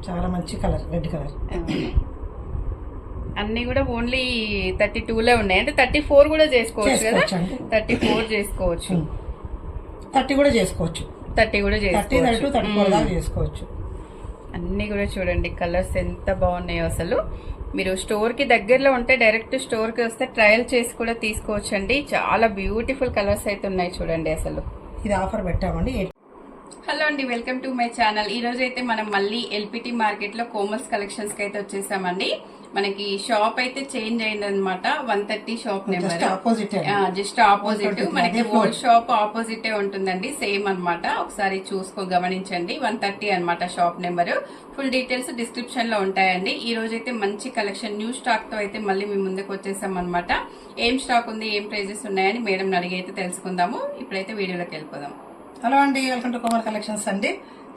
చాలా మంచి colour, red colour. అన్ని కూడా ఓన్లీ 32లో ఉన్నాయి. అంటే 34 కూడా చేసుకోవచ్చు కదా, 34 చేసుకోవచ్చు, 30 కూడా చేసుకోవచ్చు, 30 కూడా చేసుకోవచ్చు, 34 దాకా చేసుకోవచ్చు. అన్ని కూడా చూడండి కలర్స్ ఎంత బాగున్నాయో అసలు. మీరు స్టోర్ కి దగ్గరలో ఉంటే డైరెక్ట్ స్టోర్ కి వస్తే ట్రయల్ చేసి కూడా తీసుకోవచ్చు అండి. చాలా బ్యూటిఫుల్ కలర్స్ అయితే ఉన్నాయి చూడండి అసలు. ఇది ఆఫర్ పెట్టామండి. హలో అండి, వెల్కమ్ టు మై ఛానల్. ఈ రోజు అయితే మనం మళ్ళీ ఎల్పిటి మార్కెట్ లో కోమల్స్ కలెక్షన్స్ కి అయితే వచ్చేసామండి. మనకి షాప్ అయితే చేంజ్ అయింది అనమాట. 130 షాప్ నెంబర్, జస్ట్ ఆపోజిట్. మనకి ఓల్డ్ షాప్ ఆపోజిటే ఉంటుందండి, సేమ్ అన్నమాట. ఒకసారి గమనించండి. 130 అన్నమాట shop number. Full details description లో ఉంటాయండి. ఈ రోజు అయితే మంచి కలెక్షన్ న్యూ స్టాక్ తో అయితే మళ్ళీ మీ ముందుకు వచ్చేసాం అనమాట. ఏం స్టాక్ ఉంది, ఏం ప్రైజెస్ ఉన్నాయని మేడం అడిగి అయితే తెలుసుకుందాము. ఇప్పుడైతే వీడియోలోకి వెళ్ళిపోదాం. హలో అండి, వెల్కమ్ టు కోమల్ కలెక్షన్స్ అండి.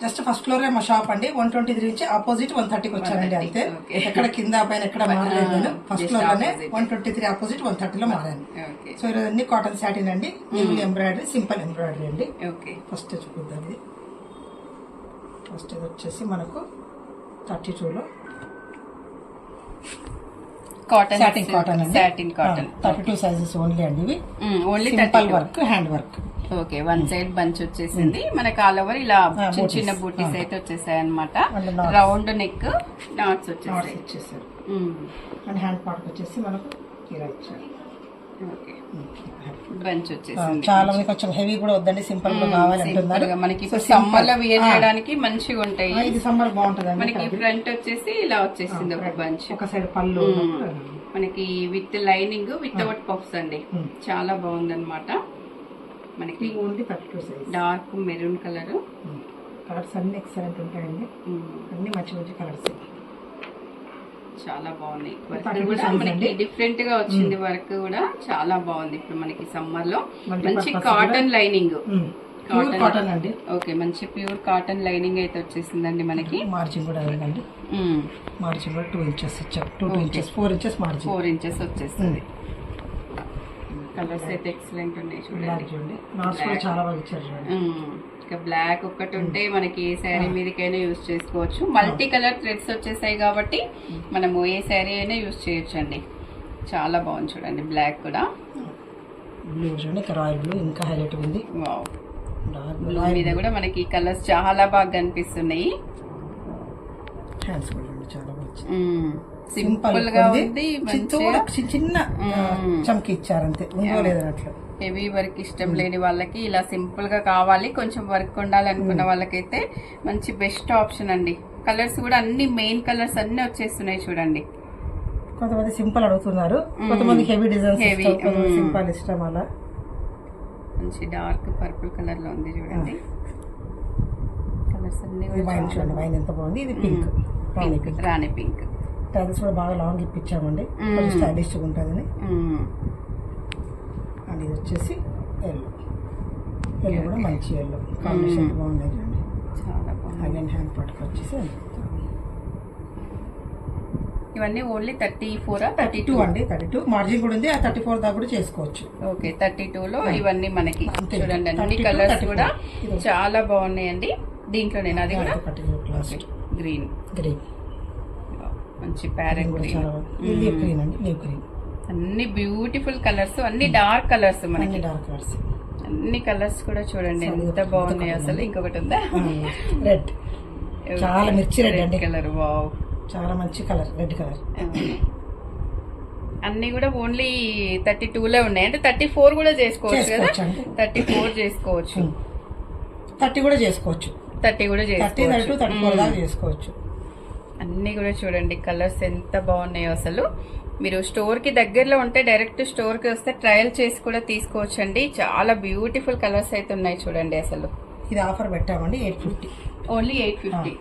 జస్ట్ ఫస్ట్ ఫ్లోర్ మా షాప్ అండి. 123 నుంచి ఆపోజిట్ 130కి వచ్చానండి. అంతే, ఎక్కడ కింద పైన ఎక్కడ మారలేదు నేను. ఫస్ట్ ఫ్లోర్ లోనే 123 ఆపోజిట్ 130లో మారాను. సో ఈరోజు అన్ని కాటన్ సాటిన్ అండి, న్యూ ఎంబ్రాయిడరీ, సింపుల్ ఎంబ్రాయిడరీ అండి. ఫస్ట్ చూపిద్దాం. ఫస్ట్ ఇది వచ్చేసి మనకు 32లో కాటన్, సాటిన్ కాటన్ అండి. సాటిన్ కాటన్ 32 సైజెస్ ఓన్లీ అండి. ఇవి only simple work, hand work. Okay, one side bunch వచ్చేసింది మనకి. ఆల్ ఓవర్ ఇలా చిన్న చిన్న బూటీస్ అయితే వచ్చేసాయి అనమాట. రౌండ్ నెక్, నాట్స్ వచ్చేసారు. అండ్ హ్యాండ్ పార్ట్ వచ్చేసి మనకు ఇలా ఇచ్చారు. బంచ్ వచ్చేసింది. చాలా మంది కొంచెం హెవీ కూడా వద్దండి, సింపుల్ గా కావాలి అంటున్నారు. మనకి సమ్మర్ లో వేర్ చేయడానికి మంచిగా ఉంటాయి. ఇది సమ్మర్ బాగుంటది. మనకి ఫ్రంట్ వచ్చేసి ఇలా వచ్చేసింది ఒక బంచ్. ఒక సైడ్ పళ్ళు మనకి విత్ లైనింగ్, వితౌట్ పఫ్స్ అండి. చాలా బాగుంది అనమాట. మనకి only 32 size. Dark maroon colour. Colours అన్ని ఎక్సలెంట్ ఉంటాయండి, అన్ని మంచి మంచి కలర్స్. చాలా బాగున్నాయి. వర్క్ కూడా మనకి డిఫరెంట్ గా వచ్చింది. వర్క్ కూడా చాలా బాగుంది. ఇప్పుడు మనకి సమ్మర్ లో మంచి కాటన్ లైనింగ్, కాటన్ అండి. ఓకే, మంచి ప్యూర్ కాటన్ లైనింగ్ అయితే వచ్చేసిందండి మనకి. మార్జిన్ కూడా అదేనండి. మార్జిన్ కూడా 2 ఇంచెస్ ఇచ్చారు. 4 ఇంచెస్ మార్జిన్, 4 ఇంచెస్ వచ్చేస్తుంది. కలర్స్ అయితే ఎక్సలెంట్ ఉన్నాయి చూడండి. నాట్స్ కూడా చాలా బాగా ఇచ్చారు చూడండి. ఇంకా బ్లాక్ ఒక్కటి ఉంటే మనకి ఏ శారీ మీదకైనా యూజ్ చేసుకోవచ్చు. మల్టీ కలర్ థ్రెడ్స్ వచ్చేసాయి కాబట్టి మనము ఏ శారీ అయినా యూజ్ చేయొచ్చు అండి. చాలా బాగుంది చూడండి. బ్లాక్ కూడా, బ్లూ చూడండి, రాయల్ బ్లూ ఇంకా హైలైట్ ఉంది. వావ్, బ్లూ మీద కూడా మనకి కలర్స్ చాలా బాగా కనిపిస్తున్నాయి. హ్యాండ్స్ కూడా చాలా బాగా సింపుల్ గా ఉంది. చిన్న చమ్కి ఇచ్చారు అంతే, ఉందో లేదన్నట్లు. హెవీ వర్క్ ఇష్టం లేని వాళ్ళకి ఇలా సింపుల్ గా కావాలి, కొంచెం వర్క్ ఉండాలి అనుకున్న వాళ్ళకైతే మంచి బెస్ట్ ఆప్షన్ అండి. కలర్స్ కూడా అన్ని మెయిన్ కలర్స్ అన్ని వచ్చేస్తున్నాయి చూడండి. కొంతమంది సింపుల్ అడుగుతున్నారు, కొంతమంది హెవీ డిజైన్స్, సింపుల్ ఇష్టం. అలా మంచి డార్క్ పర్పుల్ కలర్ లో ఉంది చూడండి. కలర్స్ అన్ని వైన్ చూడండి, వైన్ ఎంత బాగుంది. ఇది పింక్, రాణి పింక్. టైల్స్ కూడా బాగా లాంగ్ ఇప్పించామండి, కొంచెం స్టైలిష్ గా ఉంటుందని. అండ్ ఇది వచ్చేసి ఎల్లో కూడా మంచి ఎల్లో కాంబినేషన్ బాగుంది చూడండి. చాలా బాగుంది. అగైన్ హ్యాండ్ పట్టుకు వచ్చేసి ఇవన్నీ ఓన్లీ 34 32 అండి. 32 మార్జిన్ కూడా ఉంది. 34 దాకా కూడా చేసుకోవచ్చు. ఓకే, 32లో ఇవన్నీ మనకి చూడండి. అన్ని కలర్స్ కూడా చాలా బాగున్నాయండి. దీంట్లో నేను అది కూడా గ్రీన్, మంచి ప్యారెట్ గ్రీన్, అన్ని బ్యూటిఫుల్ కలర్స్, అన్ని డార్క్ కలర్స్. మనకి అన్ని కలర్స్ కూడా చూడండి ఎంత బాగున్నాయి అసలు. ఇంకొకటి ఉందా, రెడ్, చాలా మిర్చి రెడ్ కలర్. వావ్, చాలా మంచి కలర్, రెడ్ కలర్. అన్ని కూడా ఓన్లీ 32లో ఉన్నాయి. అంటే 34 కూడా చేసుకోవచ్చు కదా, 34 చేసుకోవచ్చు, 30 కూడా చేసుకోవచ్చు, 30 కూడా చేసుకోవచ్చు, 34 దాకా చేసుకోవచ్చు. అన్ని కూడా చూడండి కలర్స్ ఎంత బాగున్నాయో అసలు. మీరు స్టోర్ కి దగ్గరలో ఉంటే డైరెక్ట్ స్టోర్ కి వస్తే ట్రయల్ చేసి కూడా తీసుకోవచ్చు అండి. చాలా బ్యూటిఫుల్ కలర్స్ అయితే ఉన్నాయి చూడండి అసలు. ఇది ఆఫర్ పెట్టామండి 850, ఓన్లీ 850.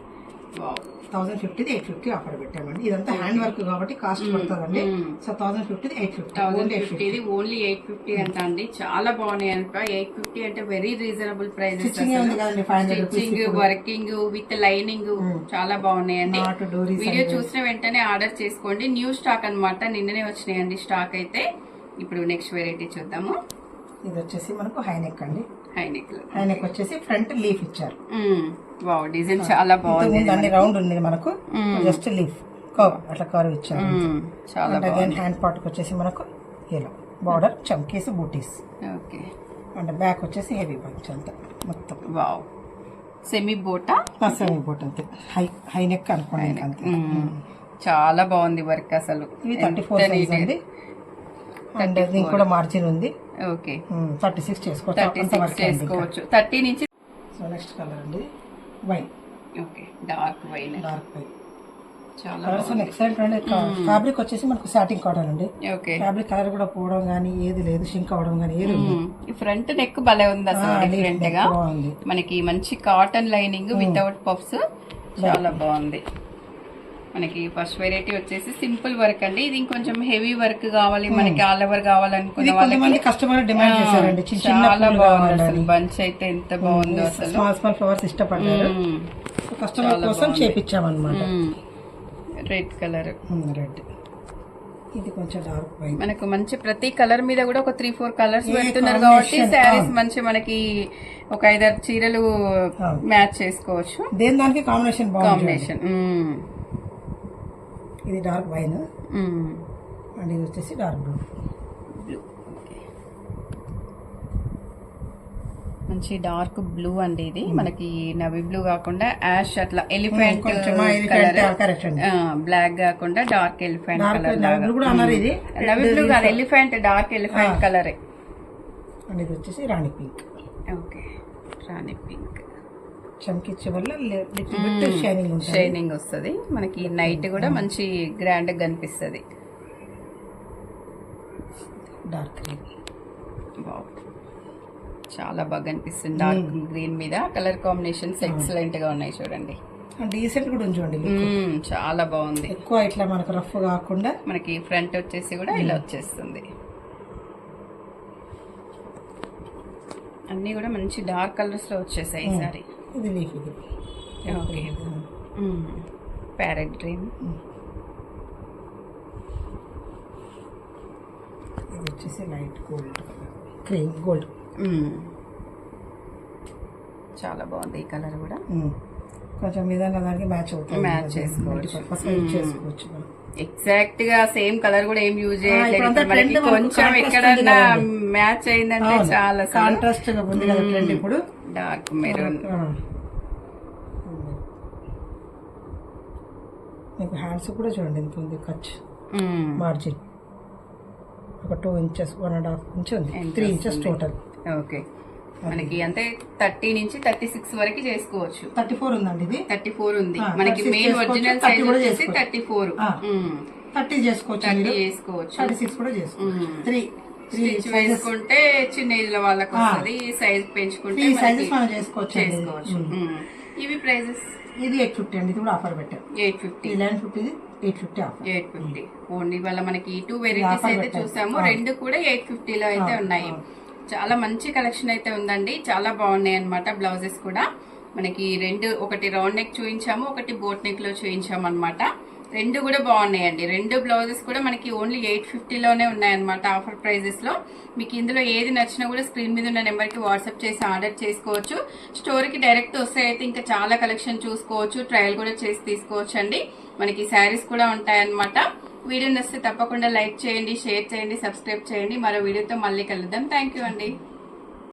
1050 850 ఆఫర్ పెట్టామండి. ఇదంతా హ్యాండ్ వర్క్ కాబట్టి కాస్ట్ పడుతుందండి. సో 1050 850 ఓన్లీ 850 అంట అండి. చాలా బాగున్నాయి అంట. 850 అంటే very reasonable price. Stitching, working with lining చాలా బాగున్నాయండి. వీడియో చూసిన వెంటనే ఆర్డర్ చేసుకోండి. న్యూ స్టాక్ అనమాట, నిన్ననే వచ్చినాయండి స్టాక్ అయితే. ఇప్పుడు నెక్స్ట్ వెరైటీ చూద్దాము. ఇది వచ్చేసి మనకు హై నెక్ అండి. హై నెక్ వచ్చేసి ఫ్రంట్ లీఫ్ ఇచ్చారు. వావ్, డిజైన్ చాలా బాగుంది. ఇంతకుముందు అన్ని రౌండ్ ఉంది మనకు, జస్ట్ లీఫ్ కర్వ్ అట్లా కర్వ్ ఇచ్చారు. చాలా అగైన్ హ్యాండ్ పార్ట్ వచ్చేసి మనకు ఇలా బార్డర్ చమ్కీస్ బూటీస్. ఓకే. అంటే బ్యాక్ వచ్చేసి హెవీ బంచ్ అంతా మొత్తం. వావ్, సెమీ బోటా. సెమీ బోట్ అంతే, హై నెక్ అనుకోండి అంతే. చాలా బాగుంది వర్క్ అసలు. ఇవి 34 సైజ్ ఉంది. అండ్ దీనికి కూడా మార్జిన్ ఉంది. ఓకే, 36 చేసుకోవచ్చు. 30 నుంచి. సో నెక్స్ట్ కలర్ అండి వైన్. Okay, dark wine. చాలా ఎక్సలెంట్ అండి. ఫ్యాబ్రిక్ వచ్చేసి మనకు సాటిన్ కాటన్ అండి. ఓకే, ఫ్యాబ్రిక్ కలర్ కూడా పోవడం గానీ ఏది లేదు, షింక్ అవడం గానీ ఏది లేదు. ఈ ఫ్రంట్ నెక్ భలే ఉంది అసలు, డిఫరెంట్ గా. మనకి మంచి కాటన్ లైనింగ్ వితౌట్ పఫ్స్, చాలా బాగుంది. మనకి ఫస్ట్ వెరైటీ వచ్చేసి సింపుల్ వర్క్ అండి. ఇది ఇంకొంచెం హెవీ వర్క్ కావాలి, మనకి ఆల్ ఓవర్ కావాలనుకున్న వాళ్ళకి కస్టమర్ డిమాండ్ చేశారండి. చాలా బాగుంది అసలు. బంచ్ అయితే ఎంత బాగుందో అసలు. స్మాల్ ఫ్లవర్స్ ఇష్టపడ్డారు, కస్టమర్ కోసం చేపించామన్నమాట. Red colour. రెడ్, ఇది కొంచెం డార్క్ వైన్. మనకు మంచి ప్రతి కలర్ మీద కూడా ఒక 3-4 కలర్స్ పెడుతున్నారు కాబట్టి శారీస్ మంచి మనకి ఒక 5-6 చీరలు మ్యాచ్ చేసుకోవచ్చు. దేని దానికి కాంబినేషన్ కాంబినేషన్. ఇది డార్క్ వైన్ అండ్ ఇది వచ్చేసి డార్క్ బ్లూ. మంచి డార్క్ బ్లూ అండి. ఇది మనకి నవీ బ్లూ కాకుండా యాష్ అట్లా ఎలిఫెంట్ బ్లాక్ కాకుండా dark elephant colour. Navy blue కాదు, ఎలిఫెంట్, డార్క్ ఎలిఫెంట్ కలరే. అండ్ ఇది వచ్చేసి రాణి పింక్. ఓకే, రాణి పింక్. చమ్కిచ్చే వల్ల షైనింగ్ వస్తుంది మనకి. నైట్ కూడా మంచి గ్రాండ్ గా కనిపిస్తుంది. Dark green. చాలా బాగా కనిపిస్తుంది డార్క్ గ్రీన్ మీద. కలర్ కాంబినేషన్స్ ఎక్సలెంట్ గా ఉన్నాయి చూడండి. డీసెంట్ కూడా చూడండి, చాలా బాగుంది. ఎక్కువ ఇట్లా మనకు రఫ్ కాకుండా మనకి ఫ్రంట్ వచ్చేసి కూడా ఇలా వచ్చేస్తుంది. అన్ని కూడా మంచి డార్క్ కలర్స్ లో వచ్చేసాయి ఈసారి. ఇది లీఫ్. Okay, parrot green. ఇది వచ్చేసి లైట్ గోల్డ్, క్రీమ్ గోల్డ్. చాలా బాగుంది ఈ కలర్ కూడా. కొంచెం విధంగా దానికి మ్యాచ్ అవుతుంది, మ్యాచ్ చేసుకోవచ్చు. మనం ఎగ్జాక్ట్ గా సేమ్ కలర్ కూడా ఏం యూజ్ చేయట్లేదు. మనకి కొంచెం ఎక్కడన్నా మ్యాచ్ అయిందంటే చాలా కాంట్రాస్ట్ గా ఉంది కదా ట్రెండ్ ఇప్పుడు. Dark maroon. మీకు హ్యాండ్స్ కూడా చూడండి ఎంత ఉంది ఖర్చు. మార్జిన్ ఒక 2 ఇంచెస్, 1.5 ఇంచ్ ఉంది, 3 ఇంచెస్ టోటల్. ఓకే, మనకి అంటే 30 నుంచి 36 వరకు చేసుకోవచ్చు. 34 ఉందండి, ఇది 34 ఉంది. మనకి మెయిన్ ఒరిజినల్ సైజ్ వచ్చేసి 34. 30 చేసుకోవచ్చు, 36 కూడా చేసుకోవచ్చు. 3 స్టిచ్ వేసుకుంటే చిన్న ఏజ్ లో వాళ్ళకి వస్తుంది. సైజ్ పెంచుకుంటే మనం చేసుకోవచ్చు. ఇవి ప్రైజెస్. ఇది 850 అండి, ఇది కూడా ఆఫర్ పెట్టాం. 850. 850 ఆఫర్. 850 ఓన్లీ. వాళ్ళ మనకి 2 వెరైటీస్ అయితే చూసాము, 2 కూడా 850 లో అయితే ఉన్నాయి. చాలా మంచి కలెక్షన్ అయితే ఉందండి, చాలా బాగున్నాయి అన్నమాట. బ్లౌజెస్ కూడా మనకి 2, ఒకటి రౌండ్ నెక్ చూపించాము, ఒకటి బోట్ నెక్ లో చూపించాము అనమాట. 2 కూడా బాగున్నాయండి. 2 బ్లౌజెస్ కూడా మనకి ఓన్లీ 850 లోనే ఉన్నాయన్నమాట ఆఫర్ ప్రైజెస్ లో. మీకు ఇందులో ఏది నచ్చినా కూడా స్క్రీన్ మీద ఉన్న నెంబర్ కి వాట్సాప్ చేసి ఆర్డర్ చేసుకోవచ్చు. స్టోర్ కి డైరెక్ట్ వస్తే అయితే ఇంకా చాలా కలెక్షన్ చూసుకోవచ్చు, ట్రయల్ కూడా చేసి తీసుకోవచ్చు అండి. మనకి శారీస్ కూడా ఉంటాయన్నమాట. వీడియో నచ్చితే తప్పకుండా లైక్ చేయండి, షేర్ చేయండి, సబ్స్క్రైబ్ చేయండి. మరో వీడియోతో మళ్ళీ కలుద్దాం. థ్యాంక్ యూ అండి.